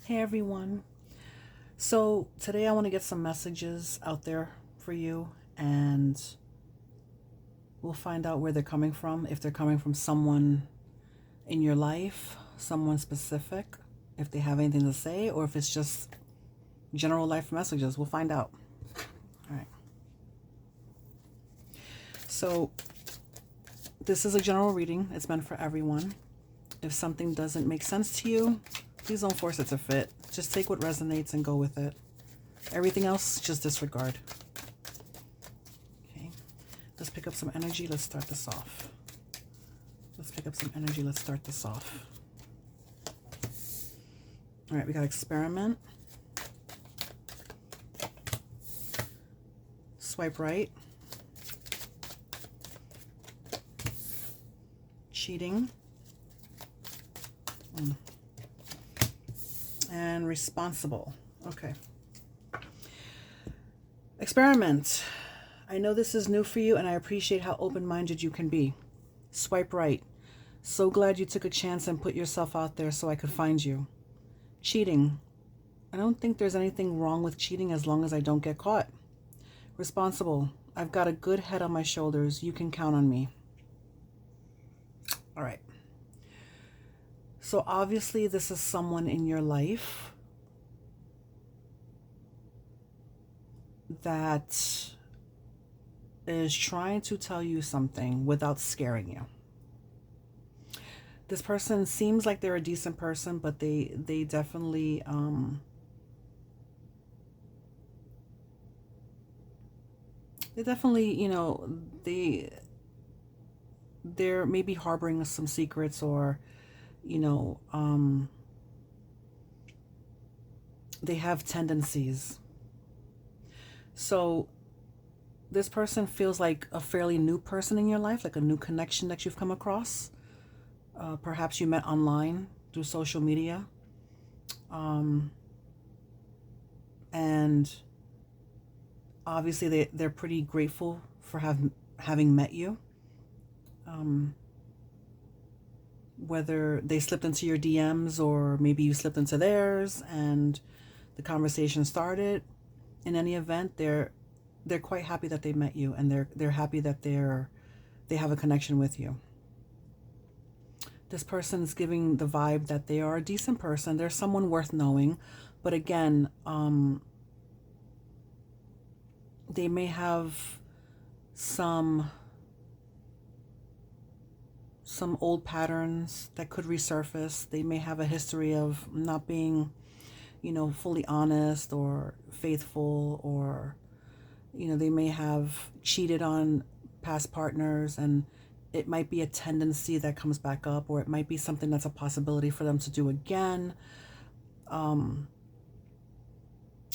Hey everyone. So today I want to get some messages out there for you, and we'll find out where they're coming from. If they're coming from someone in your life, someone specific, if they have anything to say, or if it's just general life messages. We'll find out. All right. So this is a general reading. It's meant for everyone. If something doesn't make sense to you, please don't force it to fit. Just take what resonates and go with it. Everything else, just disregard. Okay. Let's pick up some energy. Let's start this off. Let's pick up some energy. Let's start this off. All right, we got experiment. Swipe right. Cheating. And responsible. Okay. Experiment. I know this is new for you, and I appreciate how open-minded you can be. Swipe right. So glad you took a chance and put yourself out there so I could find you. Cheating. I don't think there's anything wrong with cheating as long as I don't get caught. Responsible. I've got a good head on my shoulders. You can count on me. All right. So obviously this is someone in your life that is trying to tell you something without scaring you. This person seems like they're a decent person, but they definitely you know, they're maybe harboring some secrets, or you know, they have tendencies. So this person feels like a fairly new person in your life, like a new connection that you've come across. Perhaps you met online through social media. And obviously they're pretty grateful for having met you. Whether they slipped into your DMs or maybe you slipped into theirs and the conversation started. In any event, they're quite happy that they met you, and they're happy that they have a connection with you. This person's giving the vibe that they are a decent person. They're someone worth knowing, but again, they may have some old patterns that could resurface. They may have a history of not being, you know, fully honest or faithful, or, you know, they may have cheated on past partners, and it might be a tendency that comes back up, or it might be something that's a possibility for them to do again. All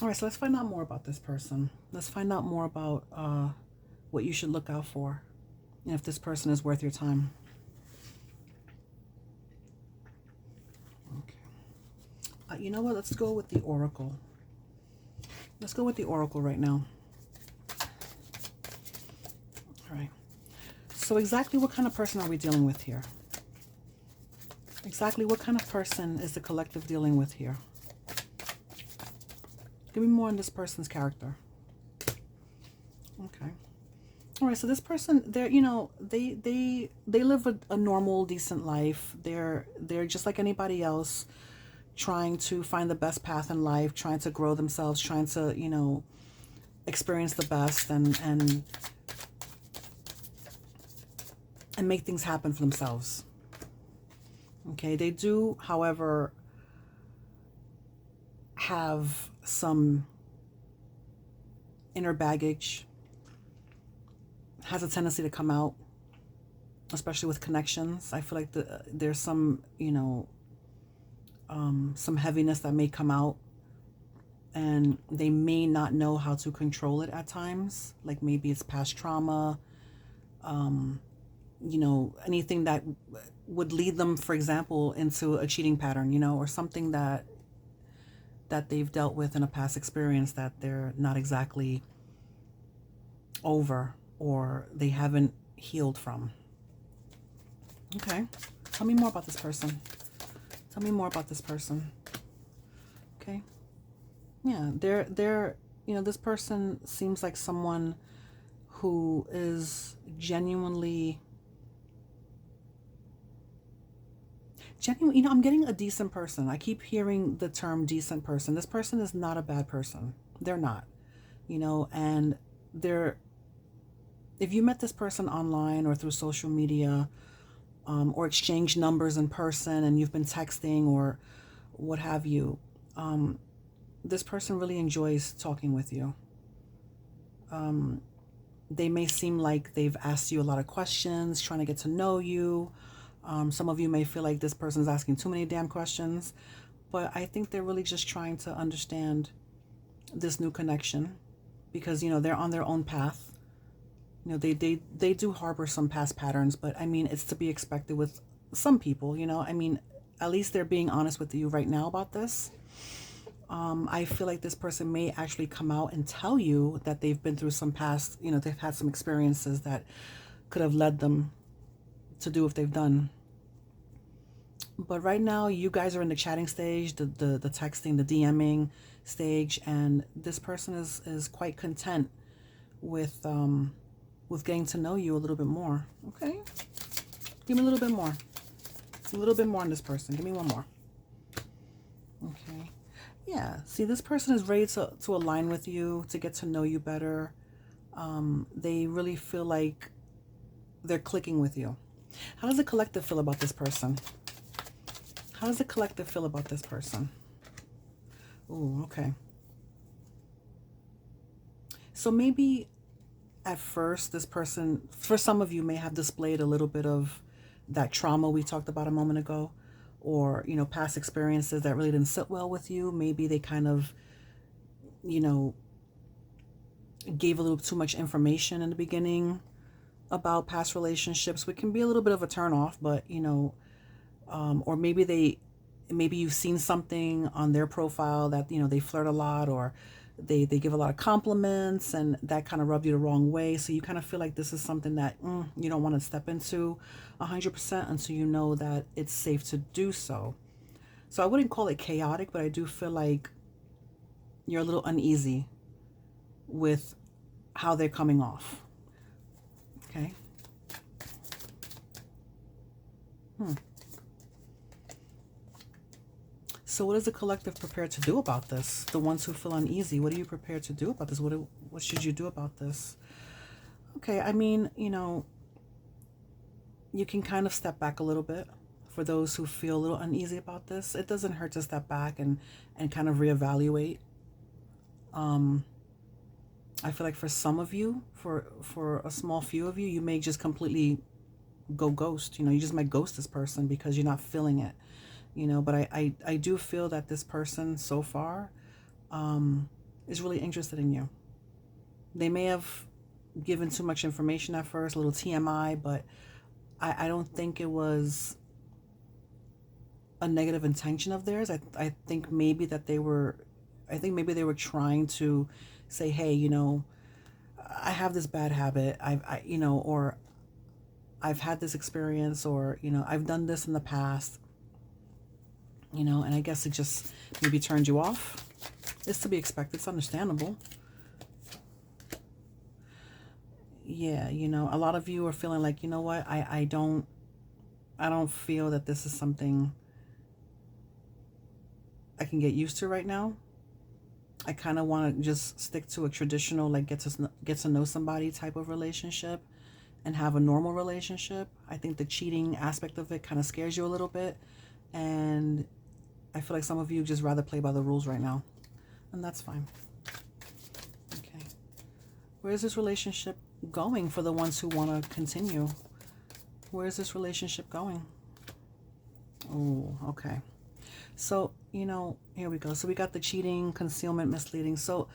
right, so let's find out more about this person. Let's find out more about what you should look out for, and if this person is worth your time. You know what? Let's go with the Oracle. Let's go with the Oracle right now. All right. So exactly what kind of person are we dealing with here? Exactly what kind of person is the collective dealing with here? Give me more on this person's character. Okay. All right. So this person, they're, you know, they live a normal, decent life. They're just like anybody else, trying to find the best path in life, trying to grow themselves, trying to, you know, experience the best and make things happen for themselves. Okay, they do, however, have some inner baggage, has a tendency to come out, especially with connections. I feel like there's some, you know, some heaviness that may come out, and they may not know how to control it at times. Like maybe it's past trauma, you know, anything that would lead them, for example, into a cheating pattern, you know, or something that they've dealt with in a past experience that they're not exactly over, or they haven't healed from. Okay, tell me more about this person. Tell me more about this person. Okay. Yeah, this person seems like someone who is genuine. I'm getting a decent person. I keep hearing the term decent person. This person is not a bad person. They're not, and they're, if you met this person online or through social media, or exchange numbers in person and you've been texting or what have you, this person really enjoys talking with you. They may seem like they've asked you a lot of questions, trying to get to know you. Some of you may feel like this person's asking too many damn questions, but I think they're really just trying to understand this new connection because, they're on their own path. They do harbor some past patterns, but I mean, it's to be expected with some people, I mean, at least they're being honest with you right now about this. I feel like this person may actually come out and tell you that they've been through some past, they've had some experiences that could have led them to do what they've done. But right now, you guys are in the chatting stage, the texting, the DMing stage, and this person is quite content with getting to know you a little bit more. Okay, give me a little bit more. A little bit more on this person. Give me one more. Okay. Yeah. See, this person is ready to align with you, to get to know you better. They really feel like they're clicking with you. How does the collective feel about this person? How does the collective feel about this person? Ooh, okay. So maybe at first, this person, for some of you, may have displayed a little bit of that trauma we talked about a moment ago, or, past experiences that really didn't sit well with you. Maybe they kind of, gave a little too much information in the beginning about past relationships, which can be a little bit of a turnoff, but, or maybe you've seen something on their profile that, they flirt a lot, or they give a lot of compliments, and that kind of rubbed you the wrong way. So you kind of feel like this is something that you don't want to step into 100% until you know that it's safe to do so. So I wouldn't call it chaotic, but I do feel like you're a little uneasy with how they're coming off. Okay. So what is the collective prepared to do about this? The ones who feel uneasy, what are you prepared to do about this? What should you do about this? Okay, I mean, you can kind of step back a little bit. For those who feel a little uneasy about this, it doesn't hurt to step back and kind of reevaluate. I feel like for some of you, for a small few of you, you may just completely go ghost. You just might ghost this person because you're not feeling it. But I do feel that this person so far is really interested in you. They may have given too much information at first, a little TMI, but I don't think it was a negative intention of theirs. I think maybe they were trying to say, hey, I have this bad habit. Or I've had this experience, or, I've done this in the past. And I guess it just maybe turned you off. It's to be expected. It's understandable. Yeah, a lot of you are feeling like, you know what, I don't feel that this is something I can get used to right now. I kind of want to just stick to a traditional, like, get to know somebody type of relationship and have a normal relationship. I think the cheating aspect of it kind of scares you a little bit, and I feel like some of you just rather play by the rules right now, and that's fine. Okay. Where is this relationship going for the ones who want to continue? Where is this relationship going? Oh, okay. So, here we go. So we got the cheating, concealment, misleading. So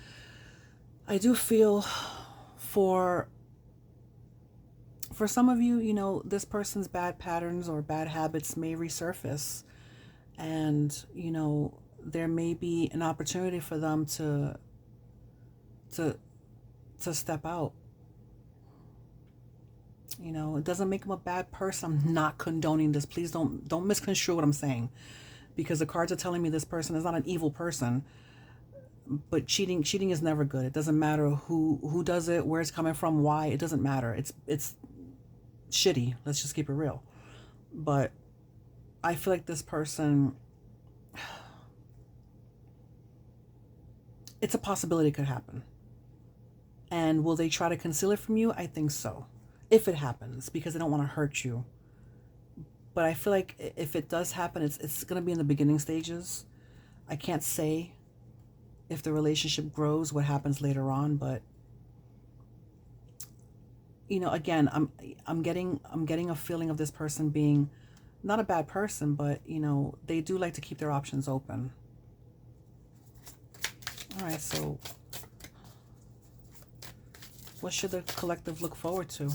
I do feel for some of you, this person's bad patterns or bad habits may resurface. And, there may be an opportunity for them to step out. It doesn't make them a bad person. I'm not condoning this. Please don't misconstrue what I'm saying. because the cards are telling me this person is not an evil person, but cheating is never good. It doesn't matter who does it, where it's coming from, why. It doesn't matter. It's shitty. Let's just keep it real. But I feel like this person, it's a possibility it could happen. And will they try to conceal it from you? I think so. If it happens, because they don't want to hurt you. But I feel like if it does happen, it's going to be in the beginning stages. I can't say if the relationship grows, what happens later on, but again, I'm getting a feeling of this person being not a bad person, but they do like to keep their options open. All right, so what should the collective look forward to?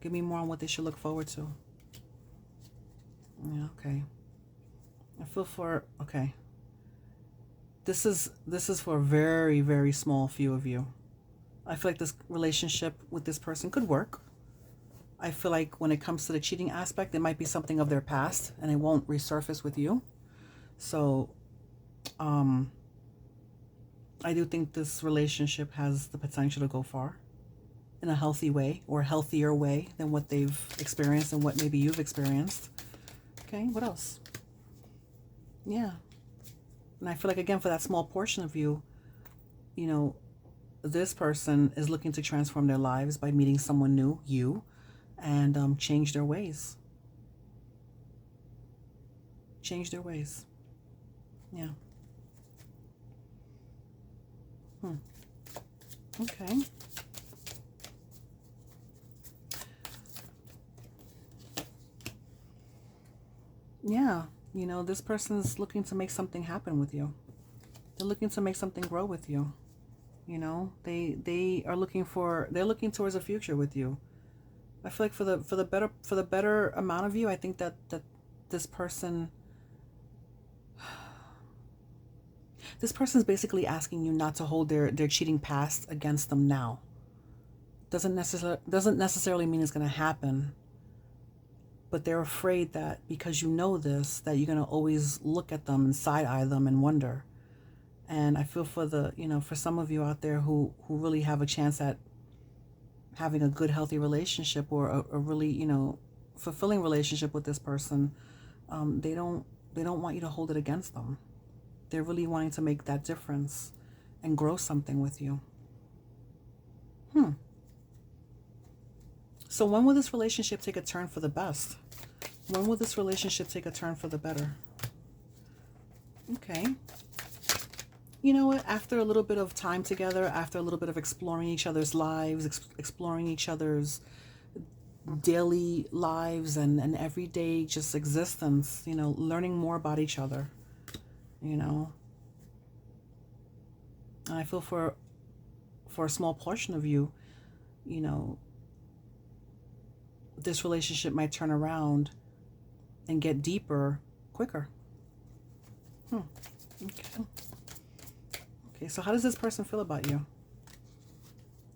Give me more on what they should look forward to. Yeah, okay. I feel for, okay. This is for a very, very small few of you. I feel like this relationship with this person could work. I feel like when it comes to the cheating aspect, it might be something of their past and it won't resurface with you. So, I do think this relationship has the potential to go far in a healthy way, or a healthier way than what they've experienced and what maybe you've experienced. Okay, what else? Yeah. And I feel like, again, for that small portion of you, this person is looking to transform their lives by meeting someone new, you, and change their ways. Change their ways. Yeah. Okay. Yeah. This person's looking to make something happen with you. They're looking to make something grow with you. They are they're looking towards a future with you. I feel like for the better amount of you, I think that this person's basically asking you not to hold their cheating past against them now. Doesn't necessarily mean it's going to happen. But they're afraid that because this, that you're going to always look at them and side-eye them and wonder. And I feel for for some of you out there who really have a chance at having a good, healthy relationship, or a really, fulfilling relationship with this person, they don't want you to hold it against them. They're really wanting to make that difference and grow something with you. So when will this relationship take a turn for the best? When will this relationship take a turn for the better? Okay. You know what? After a little bit of time together, after a little bit of exploring each other's lives, exploring each other's daily lives and everyday just existence, learning more about each other, And I feel for a small portion of you, this relationship might turn around and get deeper quicker. Okay, so how does this person feel about you?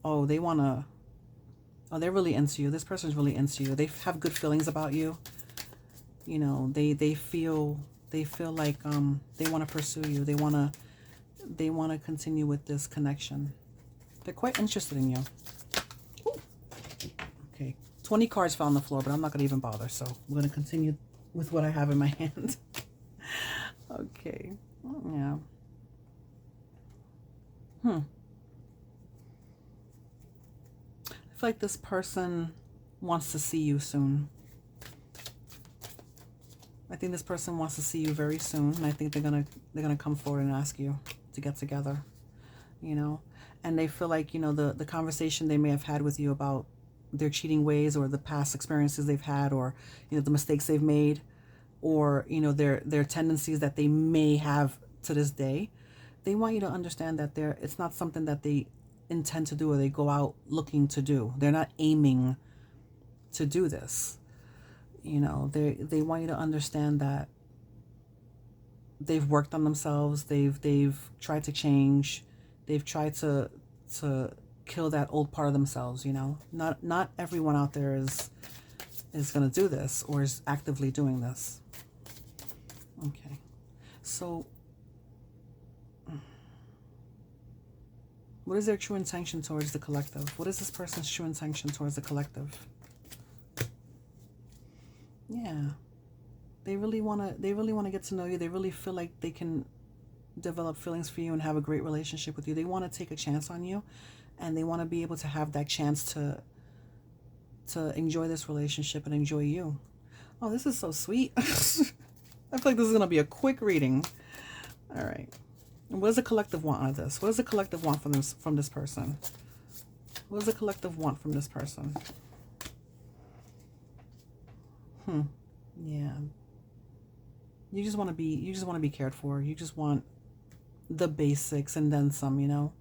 Oh, they're really into you. This person's really into you. They have good feelings about you. They feel like they want to pursue you. They want to continue with this connection. They're quite interested in you. Ooh. Okay. 20 cards fell on the floor, but I'm not going to even bother. So I'm going to continue with what I have in my hand. Okay. Yeah. I feel like this person wants to see you soon. I think this person wants to see you very soon, and I think they're gonna come forward and ask you to get together. And they feel like the conversation they may have had with you about their cheating ways, or the past experiences they've had, or the mistakes they've made, or their tendencies that they may have to this day. They want you to understand that it's not something that they intend to do or they go out looking to do. They're not aiming to do this. They want you to understand that they've worked on themselves. They've tried to change. They've tried to kill that old part of themselves. Not everyone out there is going to do this or is actively doing this. Okay. So what is their true intention towards the collective? What is this person's true intention towards the collective? Yeah. They really want to get to know you. They really feel like they can develop feelings for you and have a great relationship with you. They want to take a chance on you, and they want to be able to have that chance to enjoy this relationship and enjoy you. Oh, this is so sweet. I feel like this is going to be a quick reading. All right. And what does the collective want out of this? What does the collective want from this person? What does the collective want from this person? Yeah. You just want to be cared for. You just want the basics and then some,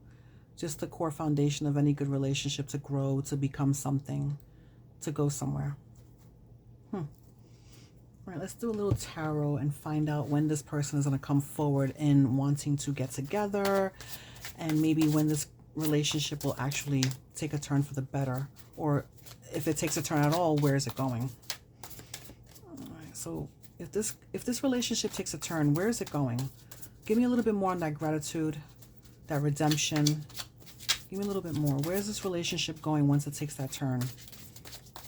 just the core foundation of any good relationship to grow, to become something, to go somewhere. All right, let's do a little tarot and find out when this person is going to come forward in wanting to get together, and maybe when this relationship will actually take a turn for the better, or if it takes a turn at all, where is it going? All right, so if this relationship takes a turn, where is it going? Give me a little bit more on that gratitude, that redemption. Give me a little bit more. Where is this relationship going once it takes that turn?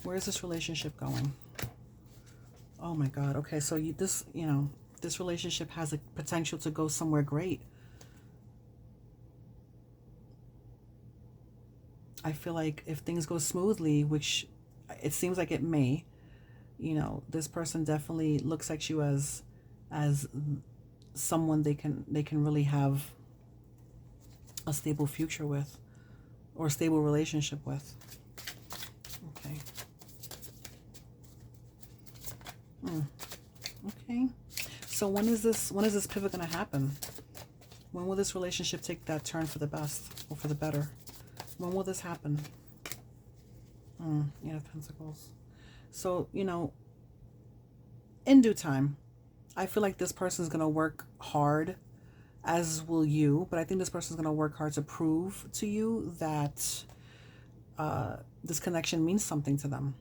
Where is this relationship going? Oh my God. Okay, so this relationship has a potential to go somewhere great. I feel like if things go smoothly, which it seems like it may, this person definitely looks at you as someone they can really have a stable future with, or a stable relationship with. Okay. Okay. So when is this pivot going to happen? When will this relationship take that turn for the best or for the better? When will this happen? Eight of Pentacles. So, in due time. I feel like this person is going to work hard, as will you, but I think this person is going to work hard to prove to you that this connection means something to them.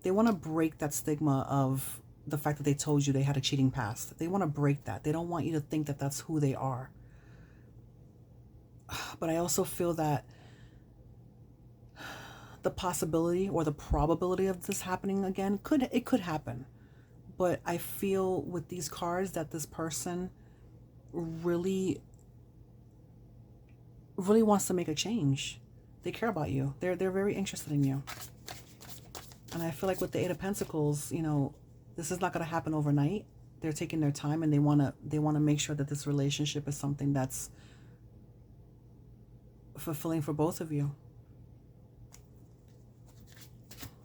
They want to break that stigma of the fact that they told you they had a cheating past. They want to break that. They don't want you to think that that's who they are. But I also feel that the possibility or the probability of this happening again could happen. But I feel with these cards that this person really wants to make a change. They care about you. They're very interested in you. And I feel like with the Eight of Pentacles, this is not going to happen overnight. They're taking their time, and they want to make sure that this relationship is something that's fulfilling for both of you.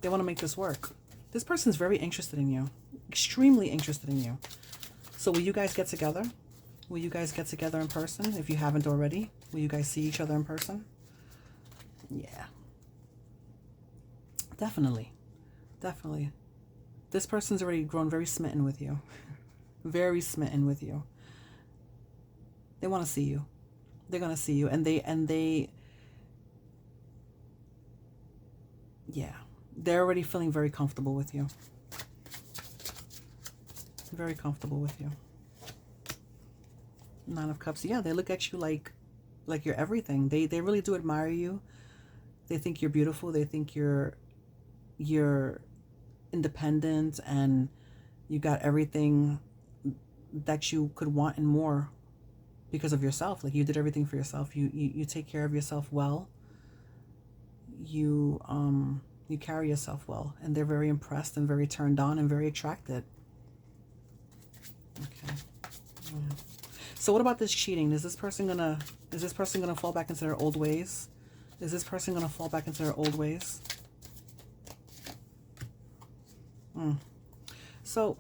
They want to make this work. This person's very interested in you. Extremely interested in you. So will you guys get together? Will you guys get together in person? If you haven't already, will you guys see each other in person? Yeah. Definitely. Definitely. This person's already grown very smitten with you. Very smitten with you. They want to see you. They're going to see you. And they yeah. They're already feeling very comfortable with you. Very comfortable with you. Nine of Cups. Yeah, they look at you like you're everything. They really do admire you. They think you're beautiful. They think you're independent, and you got everything that you could want and more because of yourself. Like, you did everything for yourself. You take care of yourself well. You carry yourself well, and they're very impressed and very turned on and very attracted. Okay. Yeah. So what about this cheating? Is this person gonna fall back into their old ways? Is this person gonna fall back into their old ways? So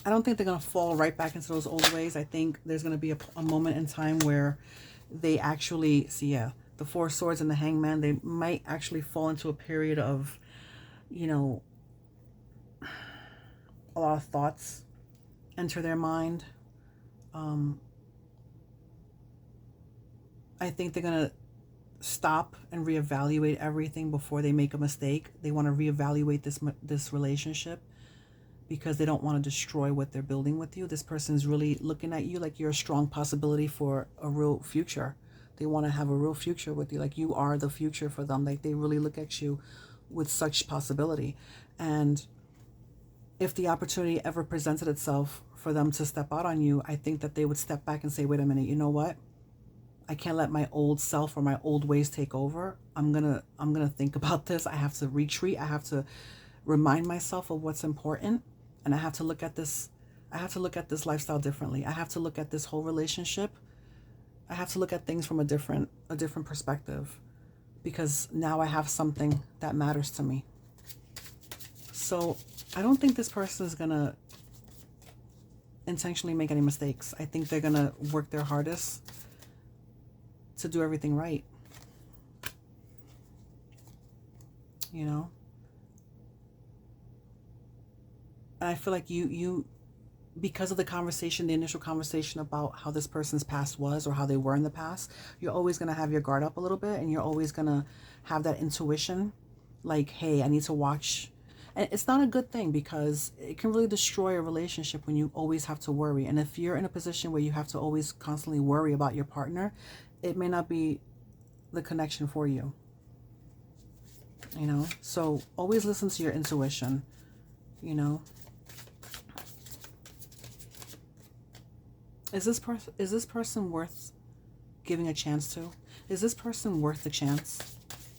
I don't think they're gonna fall right back into those old ways. I think there's gonna be a moment in time where they actually see, yeah, the Four of Swords and the Hangman, they might actually fall into a period of, a lot of thoughts enter their mind. I think they're going to stop and reevaluate everything before they make a mistake. They want to reevaluate this relationship because they don't want to destroy what they're building with you. This person is really looking at you like you're a strong possibility for a real future. They want to have a real future with you, like you are the future for them. Like they really look at you with such possibility. And if the opportunity ever presented itself for them to step out on you, I think that they would step back and say, wait a minute, you know what? I can't let my old self or my old ways take over. I'm gonna think about this. I have to retreat. I have to remind myself of what's important. And I have to look at this. I have to look at this lifestyle differently. I have to look at this whole relationship. I have to look at things from a different perspective, because now I have something that matters to me. So I don't think this person is gonna intentionally make any mistakes. I think they're gonna work their hardest to do everything right. You know? And I feel like you because of the conversation, the initial conversation about how this person's past was or how they were in the past, you're always going to have your guard up a little bit, and you're always going to have that intuition like, hey, I need to watch. And it's not a good thing, because it can really destroy a relationship when you always have to worry. And if you're in a position where you have to always constantly worry about your partner, it may not be the connection for you. You know, so always listen to your intuition, you know. Is this person worth giving a chance to? Is this person worth the chance?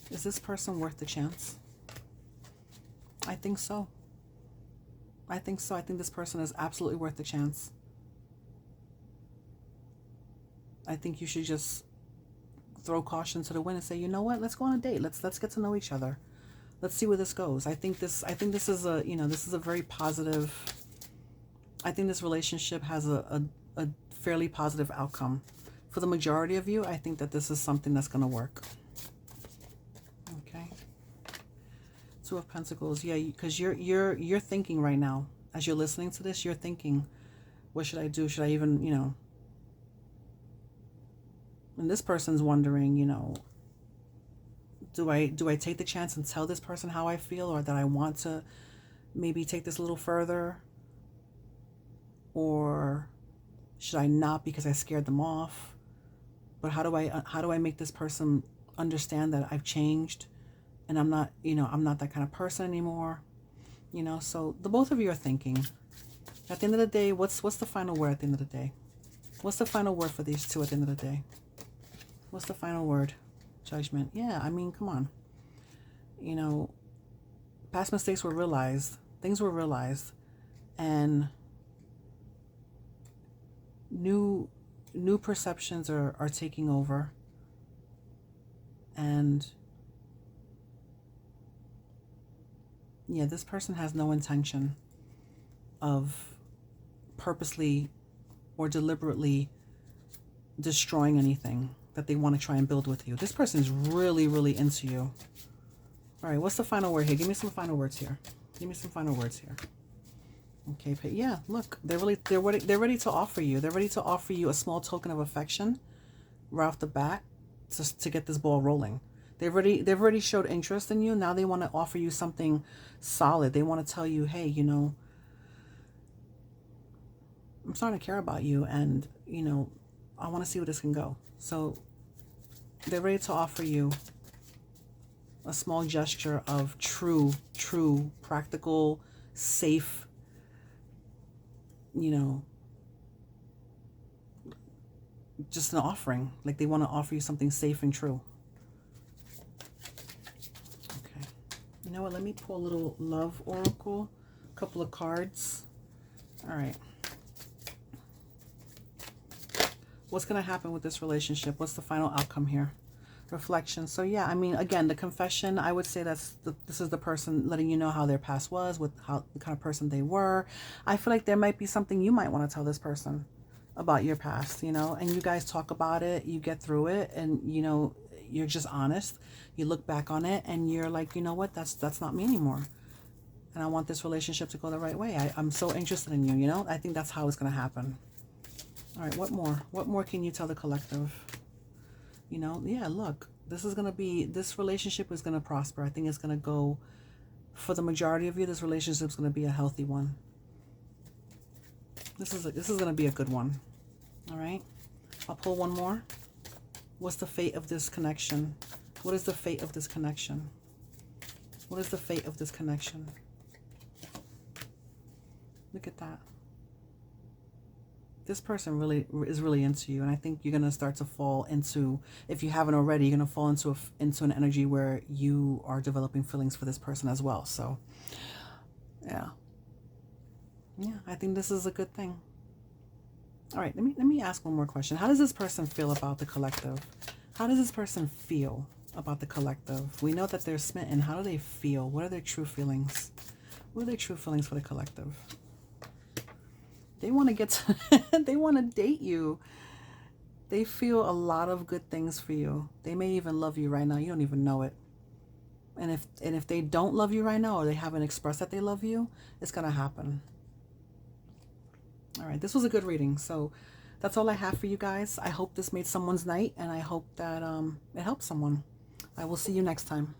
Is this person worth the chance? I think so. I think so. I think this person is absolutely worth the chance. I think you should just throw caution to the wind and say, you know what? Let's go on a date. Let's get to know each other. Let's see where this goes. I think this is a, you know, this is a very positive. I think this relationship has a fairly positive outcome. For the majority of you, I think that this is something that's going to work. Okay. Two of Pentacles. Yeah, because you're thinking right now, as you're listening to this, you're thinking, what should I do? Should I even, you know? And this person's wondering, you know, do I take the chance and tell this person how I feel, or that I want to maybe take this a little further? Or should I not, because I scared them off? But how do I make this person understand that I've changed and I'm not, you know, I'm not that kind of person anymore? You know, so the both of you are thinking. At the end of the day, what's the final word at the end of the day? What's the final word for these two at the end of the day? What's the final word? Judgment. Yeah, I mean, come on. You know, past mistakes were realized. Things were realized. And new perceptions are taking over. And yeah, this person has no intention of purposely or deliberately destroying anything that they want to try and build with you. This person is really, really into you. All right, what's the final word here? Give me some final words here. Give me some final words here. Okay, but yeah, look, they're ready to offer you. They're ready to offer you a small token of affection right off the bat, just to get this ball rolling. They've already showed interest in you. Now they want to offer you something solid. They want to tell you, hey, you know, I'm starting to care about you, and you know, I want to see where this can go. So they're ready to offer you a small gesture of true, practical, safe, you know, just an offering. Like they want to offer you something safe and true. Okay. You know what? Let me pull a little love oracle, a couple of cards. All right. What's going to happen with this relationship? What's the final outcome here? Reflection. So yeah, I mean, again, the confession, I would say this is the person letting you know how their past was, with how the kind of person they were. I feel like there might be something you might want to tell this person about your past, you know, and you guys talk about it, you get through it, and you know, you're just honest. You look back on it and you're like, you know what, that's not me anymore. And I want this relationship to go the right way. I'm so interested in you, you know. I think that's how it's going to happen. All right, what more? What more can you tell the collective? You know, yeah, look, this relationship is going to prosper. I think it's going to go, for the majority of you, this relationship is going to be a healthy one. This is going to be a good one. All right. I'll pull one more. What's the fate of this connection? What is the fate of this connection? What is the fate of this connection? Look at that. This person is really into you, and I think you're going to start to fall into, if you haven't already, you're going to fall into an energy where you are developing feelings for this person as well. So, yeah. Yeah, I think this is a good thing. All right, let me ask one more question. How does this person feel about the collective? How does this person feel about the collective? We know that they're smitten. How do they feel? What are their true feelings? What are their true feelings for the collective? They want to get to, they want to date you. They feel a lot of good things for you. They may even love you right now. You don't even know it. And if they don't love you right now, or they haven't expressed that they love you, it's going to happen. All right, this was a good reading. So that's all I have for you guys. I hope this made someone's night, and I hope that it helps someone. I will see you next time.